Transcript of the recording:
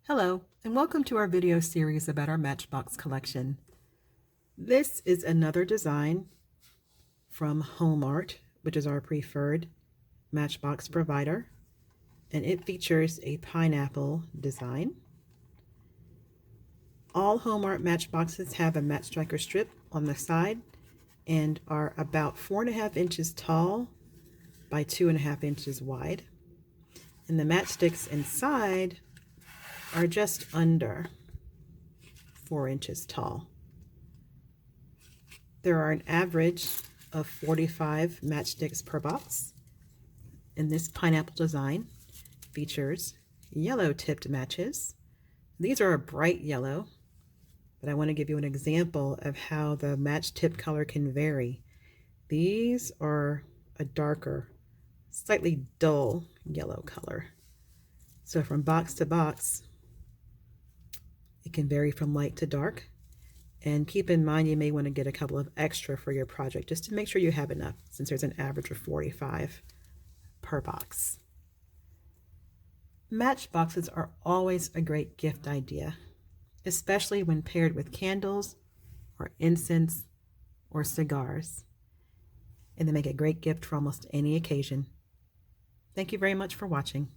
Hello, and welcome to our video series about our Matchbox collection. This is another design from HomArt, which is our preferred Matchbox provider, and it features a pineapple design. All HomArt Matchboxes have a match striker strip on the side and are about 4.5 inches tall by 2.5 inches wide. And the matchsticks inside are just under 4 inches tall. There are an average of 45 matchsticks per box, and this pineapple design features yellow tipped matches. These are a bright yellow, but I want to give you an example of how the match tip color can vary. These are a darker, slightly dull yellow color. So from box to box, it can vary from light to dark. And keep in mind, you may want to get a couple of extra for your project just to make sure you have enough, since there's an average of 45 per box. Matchboxes are always a great gift idea, especially when paired with candles or incense or cigars. And they make a great gift for almost any occasion. Thank you very much for watching.